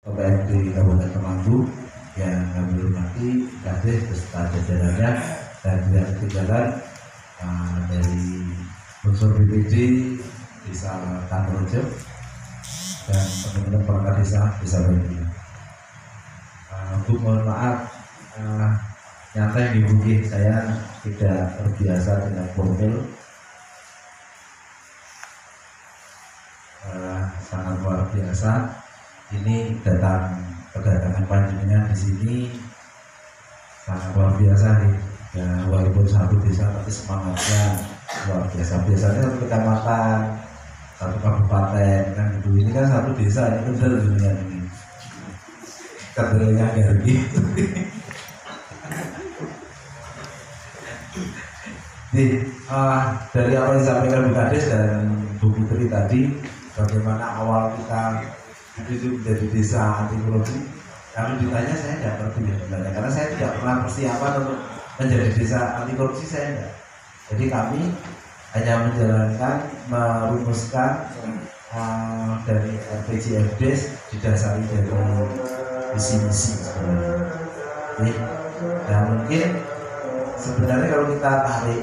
PPMD Kabupaten Temanggung yang kami hormati, Kades beserta jajarannya, dan tidak ketinggalan dari unsur BPD Desa Tanrojo dan teman-teman perangkat desa Bagi. Bu, mohon maaf, nyantai di bukit saya tidak terbiasa dengan formil. Sangat luar biasa. Ini kedatangan panjenengan di sini sangat luar biasa nih. Ya, walaupun satu desa tapi semangatnya luar biasa. Biasanya satu kecamatan, satu kabupaten kan gitu. Ini kan satu desa, ini benar dunia ini. Kedelainya kayak gitu. Nih, dari apa yang disampaikan Bu Kades dan Bu Putri tadi, bagaimana awal kita itu menjadi desa anti korupsi. Kalau ditanya saya tidak ngerti sebenarnya, karena saya tidak pernah persiapan untuk menjadi desa anti korupsi, saya tidak. Jadi kami hanya menjalankan, merumuskan dari RPJMDes didasari dari visi-misi sebenarnya. Nah mungkin sebenarnya kalau kita tarik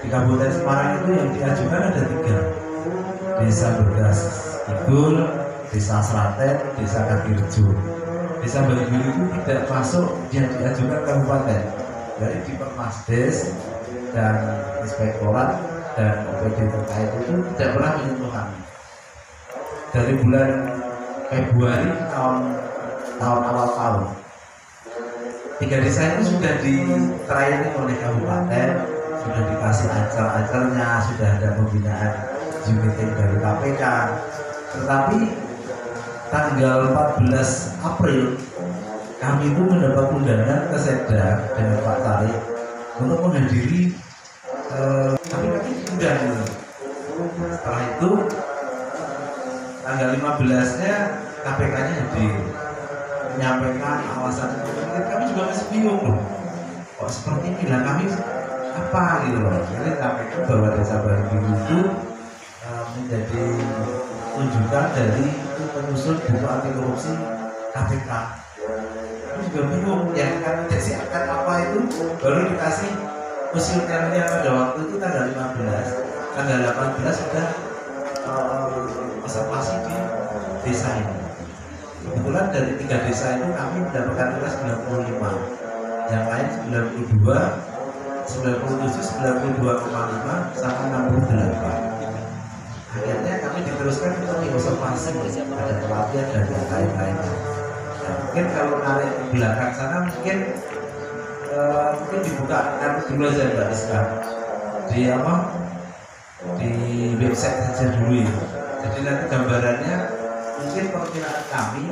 di Kabupaten Semarang itu yang diajukan ada 3: Desa Bergas Kidul, Desa Slaten, Desa Kakirejo. Desa Bagi itu tidak masuk yang diajukan kabupaten. Dari di Permasdes dan Inspektorat dan OPD terkait itu tidak pernah menyentuh kami. Dari bulan Februari tahun awal tahun, 3 desa itu sudah diterayani oleh kabupaten, sudah dikasih acar-acarnya, sudah ada pembinaan meeting dari KPK. Tetapi tanggal 14 April kami itu mendapat undangan ke Sekda dengan Pak Tarik untuk menghadiri, tapi kami diundang. Setelah itu tanggal 15-nya KPK-nya hadir menyampaikan awasan. Kami juga masih bingung loh, kok seperti ini lah, kami apa gitu loh. Jadi sampaikan bahwa Desa Bagi itu menjadi tunjukkan dari penyusun buku anti korupsi KPK. Kami juga bingung ya, kan disiapkan apa itu, baru dikasih usulkannya pada waktu itu tanggal 15, tanggal 18 sudah observasi di desa ini. Kebetulan dari 3 desa itu kami mendapatkan tugas 95, yang lain 92, 97, 92,5 sama 68. Akhirnya kami diteruskan untuk diobservasi, ada pelatihan dan lain-lainnya. Nah, mungkin kalau narik ke belakang sana mungkin dibuka dulu aja Mbak Rizka di website saja dulu ya. Jadi nanti gambarannya mungkin perkiraan kami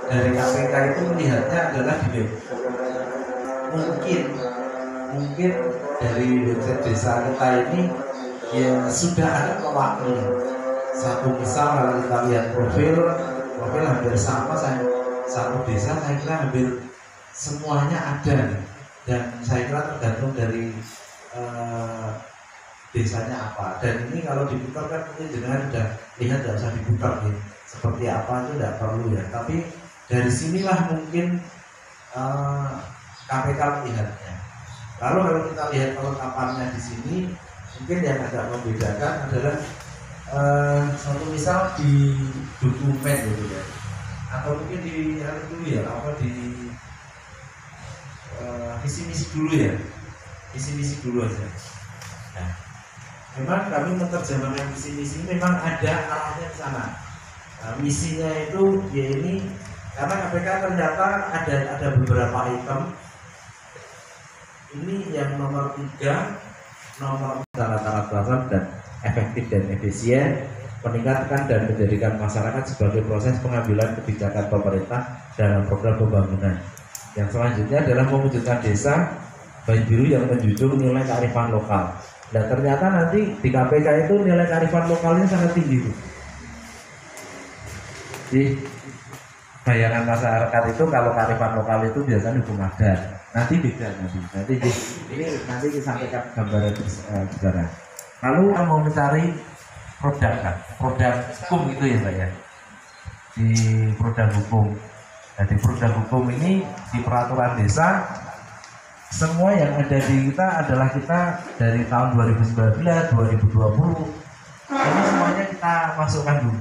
dari KPK itu melihatnya adalah di web. Mungkin dari website desa kita ini ya sudah ada pewakilnya. Satu misal kalau kita lihat profil hampir sama, satu desa saya kira hampir semuanya ada nih. Dan saya kira tergantung dari desanya apa. Dan ini kalau diputar kan mungkin jangan udah lihat, tidak usah diputar ya. Seperti apa itu tidak perlu ya. Tapi dari sinilah mungkin KPK melihatnya. Lalu kalau kita lihat kelengkapannya di sini, mungkin yang agak membedakan adalah satu misal di dokumen gitu ya, atau mungkin di dulu ya, apa di visi-misi dulu ya, visi-misi dulu aja. Nah, memang kami menerjemahkan visi-misi memang ada arahnya ke sana. Nah, misinya itu ya ini, karena KPK ternyata ada beberapa item. Ini yang nomor 3, nomor syarat-syarat dasar dan efektif dan efisien, meningkatkan dan menjadikan masyarakat sebagai proses pengambilan kebijakan pemerintah dalam program pembangunan. Yang selanjutnya adalah mewujudkan desa Bagi Biru yang menjunjung nilai kearifan lokal. Dan ternyata nanti di KPK itu nilai kearifan lokalnya sangat tinggi. Di bayangan masyarakat itu kalau kearifan lokal itu biasanya hukum adat. Nanti beda nanti ini nanti disampaikan gambaran sejarah. Lalu kita mau mencari produk hukum itu ya Mbak ya, di produk hukum Jadi produk hukum ini di peraturan desa, semua yang ada di kita adalah kita dari tahun 2019, 2020 ini semuanya kita masukkan dulu.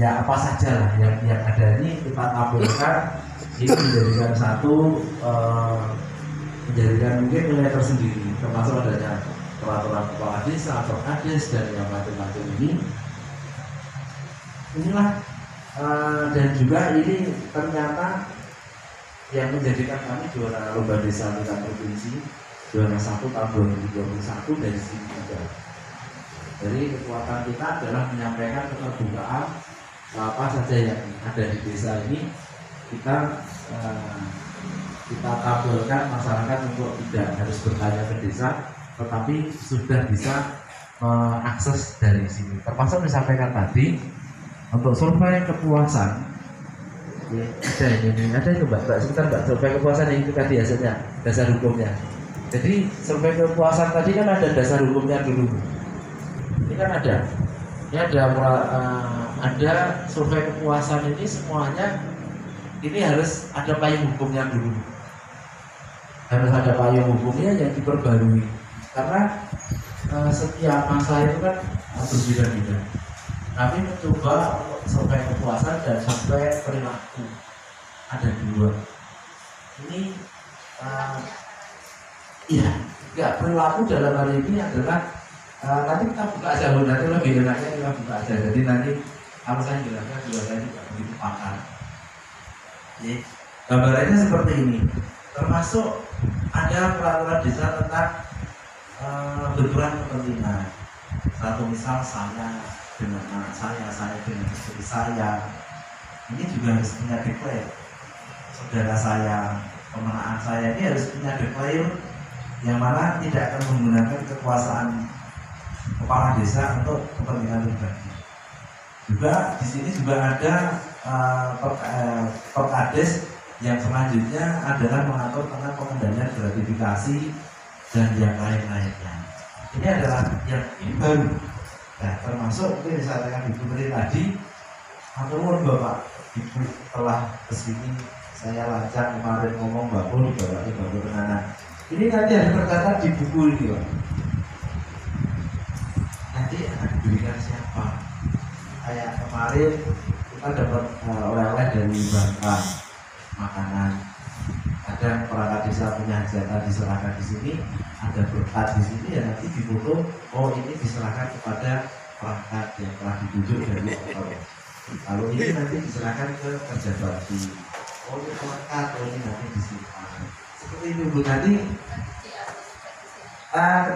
Ya apa saja lah yang ada ini kita tampilkan, ini menjadikan satu menjadikan mungkin nilai tersendiri, termasuk adanya peraturan kepala desa atau kades dan yang macam-macam ini. Inilah dan juga ini ternyata yang menjadikan kami juara lomba desa tingkat provinsi juara 1 tahun 2021 dari sini juga. Jadi kekuatan kita adalah menyampaikan keterbukaan apa saja yang ada di desa ini, kita tampilkan masyarakat untuk tidak harus bertanya ke desa, tetapi sudah bisa mengakses dari sini. Termasuk disampaikan tadi untuk survei kepuasan, ya, ada itu mbak, sebentar mbak, survei kepuasan itu tadi hasilnya, dasar hukumnya. Jadi survei kepuasan tadi kan ada dasar hukumnya dulu. Ini kan ada, ini ada survei kepuasan ini semuanya, ini harus ada payung hukumnya dulu. Harus ada payung hukumnya yang diperbarui, karena setiap masa itu kan berbeda-beda. Kami mencoba untuk survei kepuasan dan survei perilaku, ada 2. Ini ya perilaku dalam hal ini adalah nanti kita buka aja, nanti lebih enaknya kita buka aja. Jadi nanti kalau saya jelaskan juga saya tidak begitu pakar. Jadi gambarannya seperti ini. Termasuk ada peraturan desa tentang benturan kepentingan. Satu misal saya dengan anak saya dengan istri saya, ini juga harus punya declare. Saudara saya, pemenangan saya ini harus punya declare yang mana tidak akan menggunakan kekuasaan kepala desa untuk kepentingan pribadi. Juga di sini juga ada Perkades yang selanjutnya adalah mengatur tentang pengendalian gratifikasi dan yang lain-lainnya. Ini adalah yang baru. Nah, termasuk mungkin disampaikan Ibu Menteri tadi, aturun Bapak Ibu telah kesini, saya lancar kemarin ngomong Bapak dibawa ke Bapak Tenanan. Ini nanti ada tercatat di buku ini Pak. Nanti akan diberikan siapa? Kayak kemarin kita dapat oleh-oleh dari bantuan makanan. Ada perangkat desa punya jatah diserahkan di sini, ada berkat di sini ya nanti difoto. Oh ini diserahkan kepada perangkat yang telah ditunjuk dari otor. Kalau ini nanti diserahkan ke kerja bakti. Oh ini perangkat, oh ini nanti disimpan. Seperti itu Bu nanti.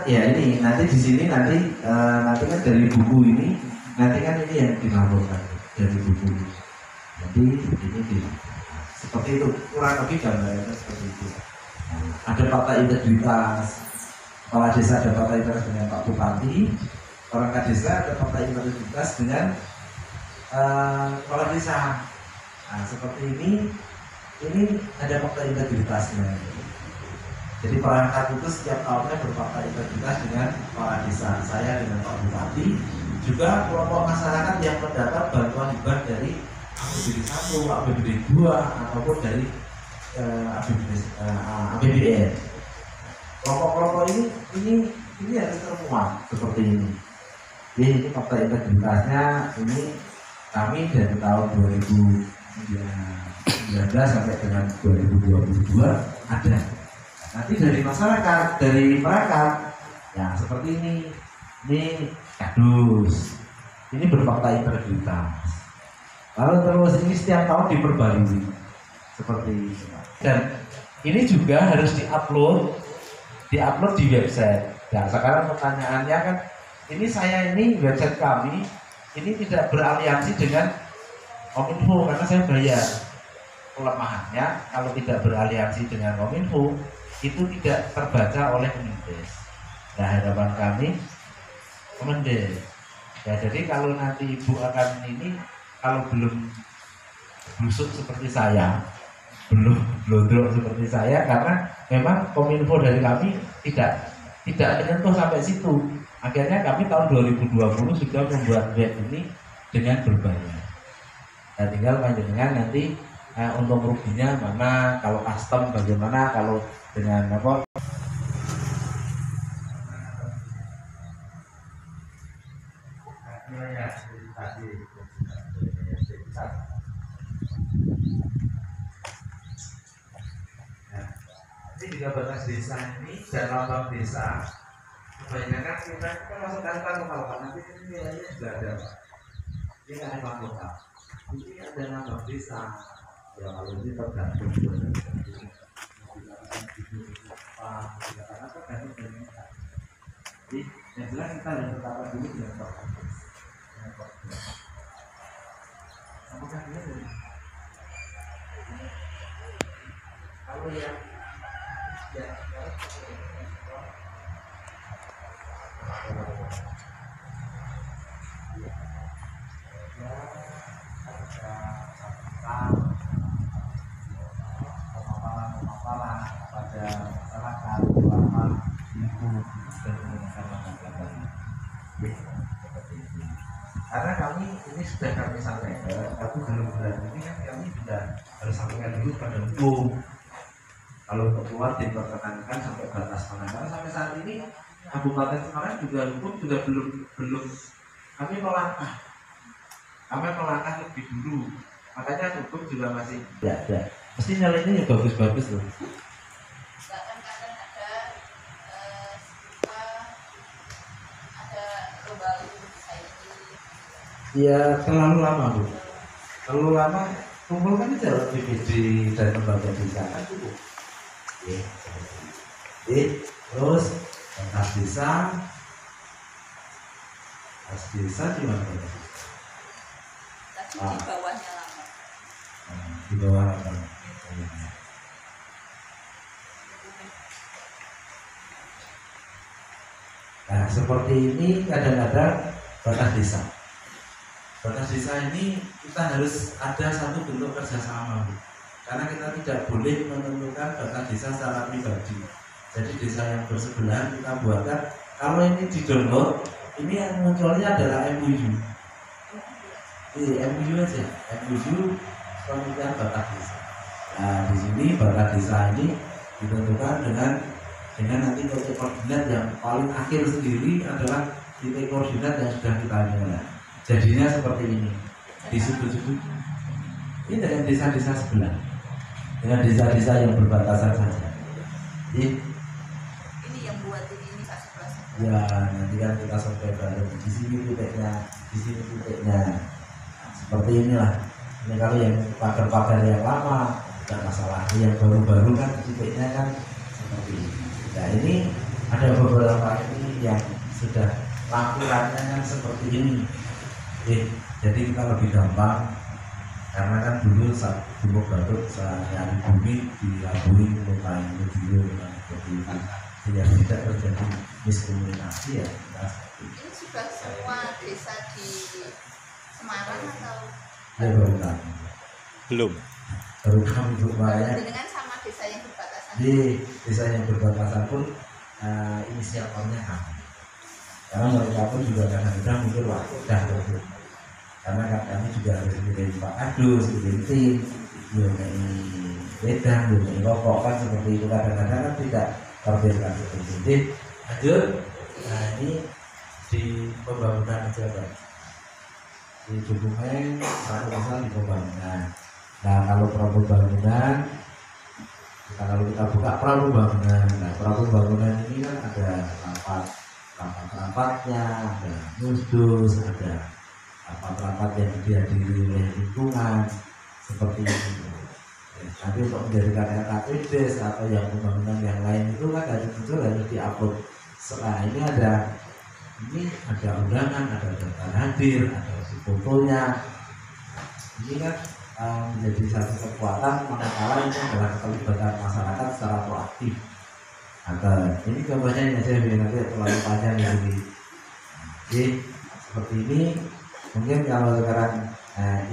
Ya ini nanti di sini nanti kan dari buku ini nanti kan ini yang dilaporkan dari buku. Nanti ini seperti itu, kurang lebih gambarnya seperti itu. Ada fakta integritas, kepala desa ada fakta integritas dengan Pak Bupati, perangkat desa ada fakta integritas dengan kepala desa. Nah seperti ini ada fakta integritasnya. Jadi perangkat itu setiap tahunnya berfakta integritas dengan kepala desa, saya dengan Pak Bupati, juga kelompok masyarakat yang mendapat bantuan hibah dari APBD 1, APBD 2 ataupun dari APBN. Kelompok-kelompok ini harus termuat seperti ini. Jadi ini fakta integritasnya ini kami dari tahun 2019 sampai dengan 2022 ada. Nanti dari masyarakat, dari perangkat, ya seperti ini kardus, ini berfakta integritas. Lalu terus ini setiap tahun diperbarui seperti itu. Dan ini juga harus diupload di website. Nah sekarang pertanyaannya kan, ini website kami ini tidak beraliansi dengan Kominfo karena saya bayar. Kelemahannya kalau tidak beraliansi dengan Kominfo itu tidak terbaca oleh Kemendes. Nah harapan kami Kemendes. Ya jadi kalau nanti Ibu akan ini kalau belum busuk seperti saya, belum blondrok seperti saya, karena memang Kominfo dari kami tidak menyentuh sampai situ. Akhirnya kami tahun 2020 sudah membuat web ini dengan berbayar. Nah tinggal panjenengan nanti untung ruginya mana, kalau custom bagaimana, kalau dengan apa. Ini juga batas desa ini dan lambang desa. Kebanyakan kita masuk kantor lokal, nanti ini nilainya juga ada, Pak. Ini kan emang lokal. Ini ada lambang desa. Ya kalau ini tergantung karena tergantung dari kita. Jadi yang jelas kita harus tetapkan dulu dengan proses. Apakah dia kalau yang pemaparan pada masyarakat ulama ibu dan menggunakan langkah-langkah karena kami ini sudah kami sampaikan, tapi belum bulan ini kan kami sudah harus sampaikan dulu pada hukum. Kalau keluar diperkenankan sampai batas mana, karena sampai saat ini Kabupaten Semarang juga hukum juga belum kami melangkah lebih dulu, makanya hukum juga masih tidak ada. Mesti nilainya ya bagus-bagus loh. Kadang-kadang ada lubang ya terlalu lama Bu, terlalu lama. Kumpulkan aja BPD dan lembaga desa kan cukup. Terus batas desa gimana? Tadi di bawahnya lama. Di bawah apa? Nah seperti ini kadang-kadang batas desa. Batas desa ini kita harus ada satu bentuk kerjasama, Bu. Karena kita tidak boleh menentukan batas desa secara pribadi. Jadi desa yang bersebelahan kita buatkan. Kalau ini di download, ini yang munculnya adalah MUU. MUU aja, MUU pemilihan batas desa. Nah di sini batas desa ini ditentukan dengan nanti titik koordinat yang paling akhir sendiri adalah titik koordinat yang sudah kita nilai. Jadinya seperti ini, di sudut-sudut ini dengan desa-desa sebelah, dengan desa-desa yang berbatasan saja. Ini yang buat ini Pak sebelah. Ya nanti kan kita sampai bareng di sini titiknya, di sini titiknya. Seperti inilah. Ini kalau yang pagar-pagar yang lama tidak masalah, yang baru-baru kan titiknya kan seperti ini. Nah ini ada beberapa ini yang sudah lampirannya kan seperti ini. Jadi kita lebih gampang karena kan dulu saat Gumuk Batuk saya bumi dilabui lupa ini dulu seperti itu, sehingga tidak terjadi miskomunikasi ya. Ini sudah semua desa di Semarang atau? Ya baru kan. Belum. Baru kan untuk dengan sama desa yang berbatasan. Di desa yang berbatasan pun inisiatornya kami. Karena mereka pun juga kadang-kadang mungkin waktu dah berbeda. Karena kami juga harus mikirin Pak Kadus, mikirin tim, mikirin wedang, mikirin rokok kan seperti itu, kadang-kadang kan tidak terbiasa seperti itu. Jadi lanjut, nah ini di pembangunan aja Pak. Di dokumen satu pasal di pembangunan. Nah kalau pembangunan, kalau kita buka pembangunan, nah pembangunan ini kan ada rapat-rapatnya, ada musdus, ada rapat-rapat yang dihadiri oleh lingkungan seperti itu. Nanti untuk menjadikan RKPD atau yang pembangunan yang lain itu kan harus diupload. Setelah ini ada undangan, ada daftar hadir, ada fotonya. Ini kan menjadi satu kekuatan manakala ini adalah keterlibatan masyarakat secara proaktif. Atau ini contohnya ini saya bilang nanti terlalu panjang ini. Jadi seperti ini. Mungkin kalau sekarang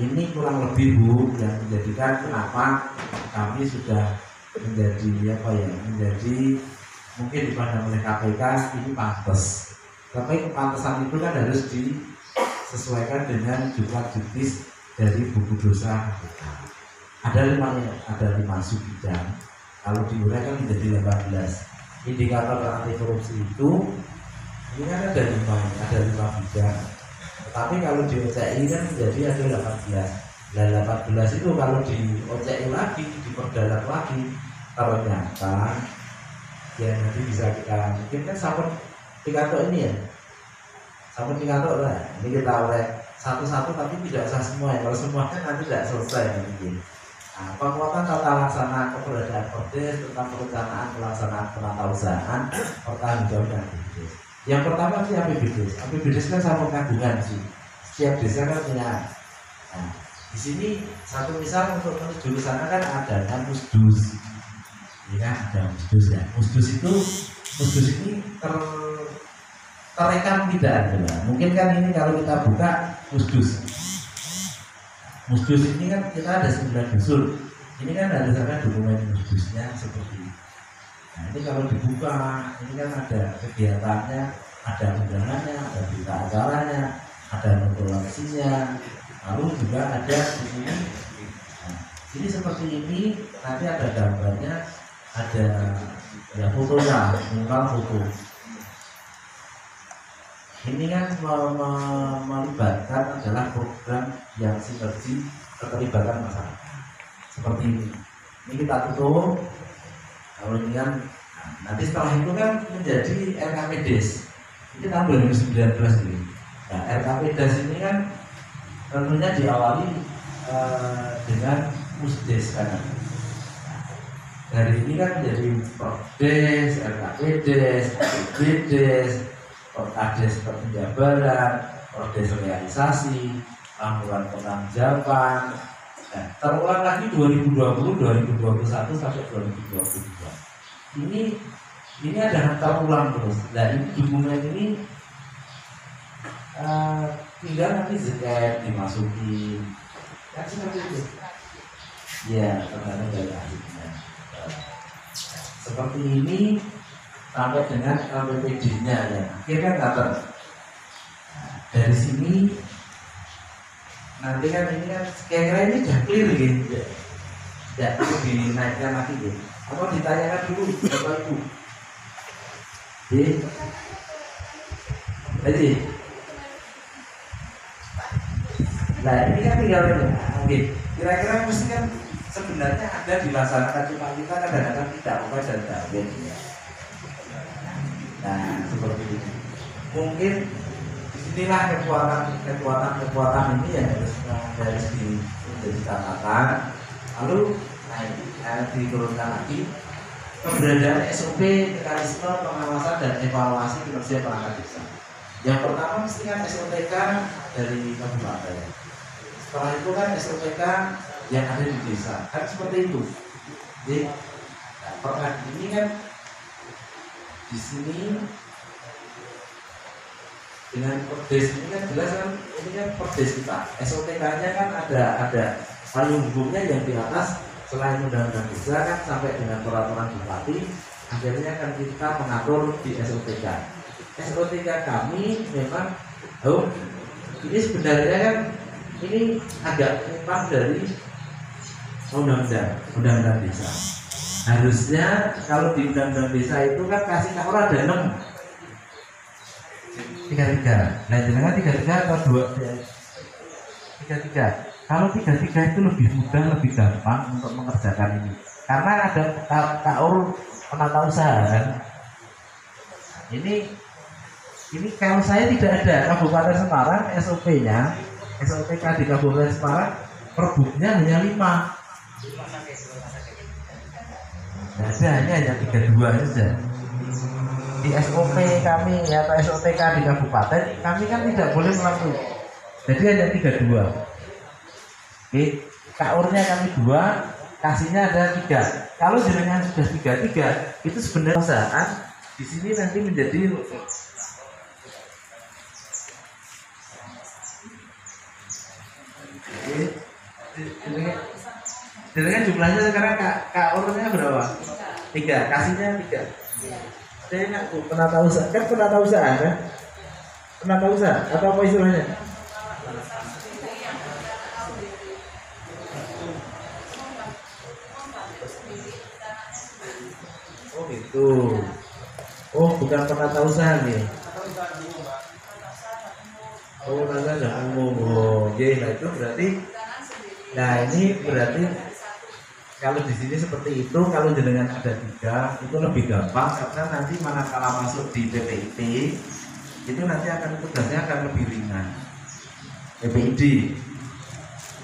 ini kurang lebih Bu yang menjadikan kenapa kami sudah menjadi menjadi mungkin dipandang oleh KPK ini pantas. Tapi kepantasan itu kan harus disesuaikan dengan jumlah jutis dari buku dosa KPK. ada 5 subbidang. Kalau diuraikan menjadi 18. Indikator anti korupsi itu ini kan ada 5 bidang. Tapi kalau di OCI kan menjadi ada 18. Nah 18 itu kalau di OCI lagi, diperdalam lagi, ternyata ya nanti bisa kita mungkin kan sabun pikato ini ya, sabun pikato lah. Ini kita oleh satu-satu tapi tidak usah semua ya. Kalau semuanya nanti tidak selesai mungkin. Nah, penguatan tata laksana keberadaan Perdes tentang perencanaan pelaksanaan penatausahaan pertanggungjawaban BPDes. Yang pertama sih APBDes. APBDes kan sama kandungan sih. Setiap desa kan punya. Nah, di sini satu misal untuk menuju ke sana kan ada musdus. Ya kan ada musdus ya. Musdus ini terekam tidak ada. Mungkin kan ini kalau kita buka musdus. Musdus ini kan kita ada 9 dusun. Ini kan ada sana dokumen musdusnya seperti ini. Nah ini kalau dibuka, ini kan ada kegiatannya, ada undangannya, ada berita acaranya, ada notulensinya, lalu juga ada di sini. Nah, ini seperti ini, nanti ada gambarnya, ada ya fotonya, minimal foto. Ini kan melibatkan adalah program yang sinergi keterlibatan masyarakat. Seperti ini. Ini kita tutup. Kalau ini kan nanti setelah itu kan menjadi RKPDes. Ini tahun 2019 ini. Nah, RKPDes ini kan tentunya diawali dengan Musdes kan. Dari ini kan menjadi Perdes, RKPDes, BPDes, Perkades penjabaran, Perdes realisasi, laporan penangjapan. Nah, terulang lagi 2020, 2021 sampai 2022. Ini ada terulang terus. Nah, ini dokumen ini tinggal nanti ZKR dimasuki. Kan seperti itu. Ya, tergantung dari akhirnya. Seperti ini sampai dengan LPPD-nya ya. Akhirnya kapan? Dari sini nanti kan ini kan kira-kira ini sudah clear gitu. Tidak perlu dinaikkan lagi gitu. Apa ditanyakan dulu Bapak Ibu? Jadi, nah ini kan tinggal ini. Kira-kira mesti kan sebenarnya ada dilaksanakan, cuma kita kadang-kadang tidak apa dan tidak. Nah seperti ini. Mungkin disinilah kekuatan ini ya dari segi menjadi catatan. Lalu diturunkan lagi keberadaan SOP, mekanisme pengawasan dan evaluasi kinerja perangkat desa. Yang pertama mesti kan SOTK dari kabupaten. Setelah itu kan SOTK yang ada di desa. Kan seperti itu. Jadi perangkat ini kan di sini dengan Perdes ini kan jelas kan ini kan Perdes kita. SOTK-nya kan ada payung hukumnya yang di atas. Selain undang-undang desa kan sampai dengan peraturan bupati, akhirnya kan kita mengatur di SOTK. SOTK kami memang ini sebenarnya kan ini agak menyimpang dari undang-undang desa. Harusnya kalau di undang-undang desa itu kan kasih nomor ada 6 33. Nah jangan 33 atau 2 33. Kalau 33 itu lebih mudah, lebih gampang untuk mengerjakan ini. Karena ada KUR penatausaha kan. Ini kalau saya tidak ada Kabupaten Semarang SOP-nya, SOTK di Kabupaten Semarang perbuknya hanya 5. Nah, hanya 32 saja. Di SOP kami atau SOTK di Kabupaten kami kan tidak boleh melakukan. Jadi hanya 32. KUR-nya kami 2, kasihnya ada 3. Kalau jenengan sudah 33, itu sebenarnya perusahaan di sini nanti menjadi jenengan jumlahnya sekarang KUR-nya berapa? 3, kasihnya 3. Saya enggak penatausaha kan penatausaha atau apa istilahnya? Tuh. Oh, bukan penata usaha nih. Oh, penata usaha umum. Oh, oke. Nah itu berarti. Nah ini berarti kalau di sini seperti itu, kalau jenengan ada 3 itu lebih gampang karena nanti manakala masuk di PPIP itu nanti akan tugasnya akan lebih ringan. PPID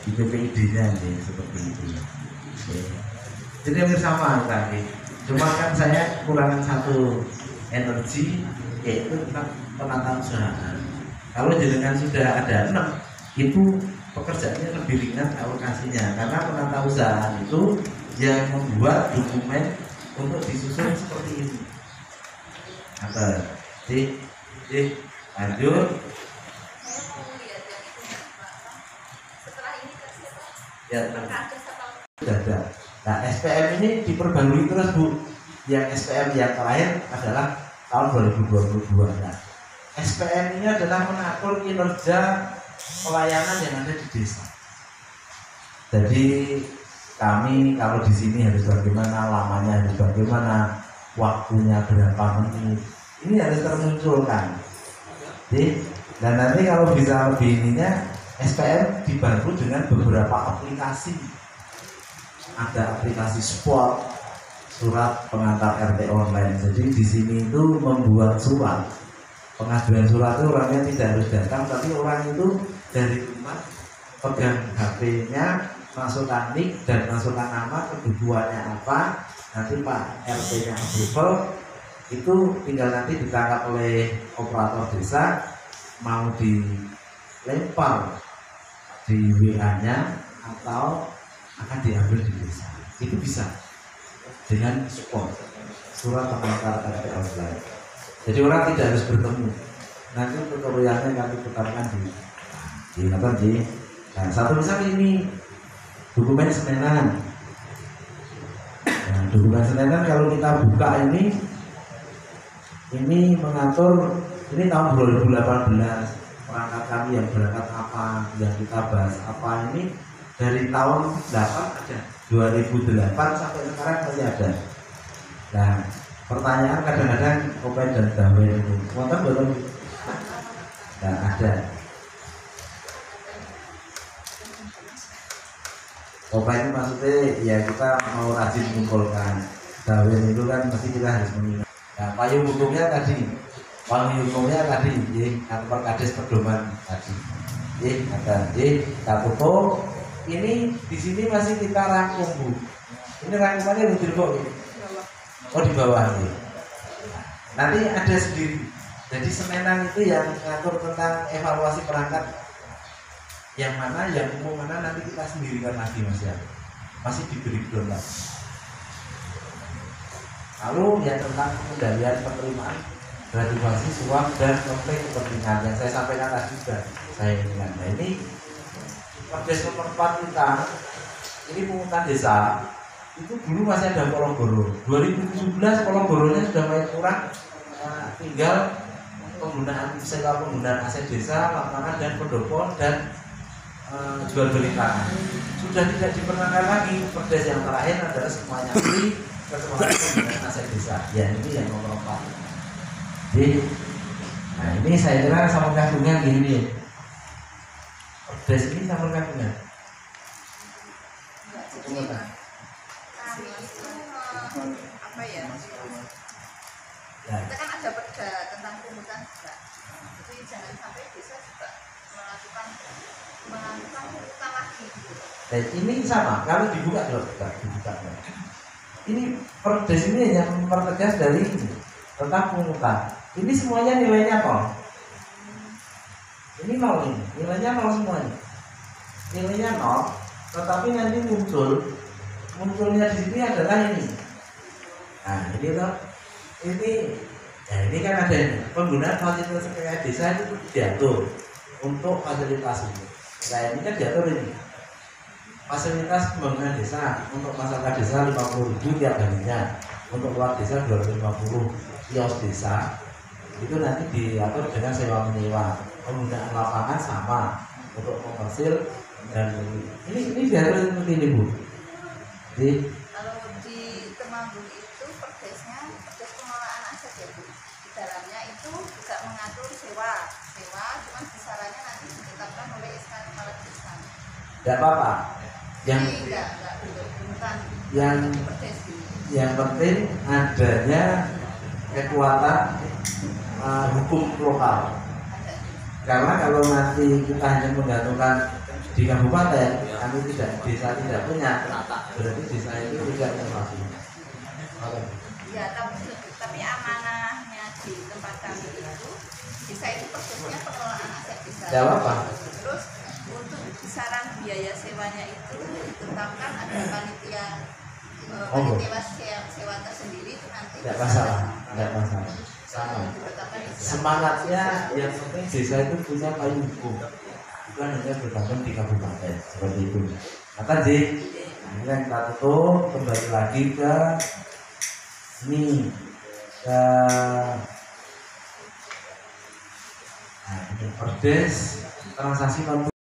di PPID-nya nih seperti itu. Oke. Jadi hampir sama tadi. Cuma kan saya kurangan satu energi yaitu tentang penataan usaha. Kalau jenengan sudah ada 6 itu pekerjaannya lebih ringan alokasinya karena penata usaha itu yang membuat dokumen untuk disusun seperti ini. Apa? Lanjut. Ya, sudah ada. Nah, SPM ini diperbarui terus Bu. Yang SPM yang terakhir adalah tahun 2022. Nah, SPM ini adalah mengatur kinerja pelayanan yang ada di desa. Jadi kami kalau di sini harus bagaimana, lamanya harus bagaimana, waktunya berapa menit, ini harus termunculkan. Dan nanti kalau bisa lebih ininya, SPM dibantu dengan beberapa aplikasi. Ada aplikasi sport, surat pengantar RT online. Jadi di sini itu membuat surat. Pengajuan surat itu orangnya tidak harus datang, tapi orang itu dari rumah pegang HP-nya, masukkan nick dan masukkan nama, kebutuhannya apa, nanti Pak RT-nya approval, itu tinggal nanti ditangkap oleh operator desa, mau dilempar di WA-nya atau akan diambil di desa. Itu bisa dengan support surat pengantar RT online. Jadi orang tidak harus bertemu. Nanti tutorialnya kami putarkan di. Nah, satu misalnya ini dokumen senenan. Nah, dokumen senenan kalau kita buka ini mengatur ini tahun 2018 perangkat kami yang berangkat apa, yang kita bahas apa ini dari tahun 8 ada 2008 sampai sekarang masih ada. Nah, pertanyaan kadang-kadang Kopet dan Dawen itu wonten betul? Nah, ada. Kopet ini maksudnya ya kita mau rajin mengumpulkan. Dawen itu kan pasti kita harus mengingat. Nah, payung hukumnya tadi, kantor kades pedoman tadi. Ada, kita tutup. Ini di sini masih kita rangkum Bu. Ini rangkumannya di kok. Oh di bawah nih. Nanti ada sendiri. Jadi semenan itu yang ngatur tentang evaluasi perangkat yang mana, yang umum mana nanti kita sendirikan lagi Mas ya. Masih diberi download. Lalu yang tentang pengendalian penerimaan gratifikasi suap dan konflik kepentingan yang saya sampaikan tadi juga saya ingat. Nah ini Perdes nomor 4 kita ini pungutan desa itu dulu masih ada Polonggoro. 2017 Polonggoronya sudah mulai kurang, tinggal penggunaan aset desa, lapangan dan pendopo dan jual beli tanah. Sudah tidak diperkenankan lagi. Perdes yang terakhir adalah semuanya free kecuali penggunaan aset desa. Ya ini yang nomor 4. Jadi, nah ini saya kira sama kandungan gini. Perdes ini sama kandungan. Kami itu apa ya? Kita kan ada perda tentang pungutan juga. Jadi jangan sampai desa juga melakukan pungutan lagi. Dan ini sama, kalau dibuka dibuka. Ini perdes ini hanya mempertegas dari ini tentang pungutan. Ini semuanya nilainya 0. Ini 0 ini, nilainya 0 semuanya. Nilainya 0, tetapi nanti munculnya di sini adalah ini. Nah, ini toh. Ini kan ada ini. Penggunaan fasilitas kayak desa itu diatur untuk fasilitas ini. Nah, ini kan diatur ini. Fasilitas pembangunan desa untuk masyarakat desa 50.000 tiap harinya. Untuk luar desa 250. Kios desa itu nanti diatur dengan sewa menyewa. Penggunaan lapangan sama untuk komersil dan ini diatur seperti ini Bu. Jadi kalau di Temanggung itu perdesnya perdes Jadi di dalamnya itu juga mengatur sewa, cuman besarannya nanti ditetapkan oleh SK Kepala Desa. Tidak apa-apa. Yang enggak bukan perdes. Yang penting adanya kekuatan hukum lokal. Karena kalau nanti kita hanya menggantungkan di kabupaten, kami desa tidak punya, berarti desa itu tidak termasuk. Ya, tapi amanahnya di tempat kami itu, desa itu khususnya pengelolaan aset desa. Tidak apa. Terus untuk besaran biaya sewanya itu ditetapkan ada panitia sewa tersendiri itu nanti. Tidak masalah. Sama. Semangatnya yang penting desa itu punya payung hukum, bukan hanya bergantung di kabupaten seperti itu. Maka ini yang kita tutup, kembali lagi ke ini ke perdes transaksi non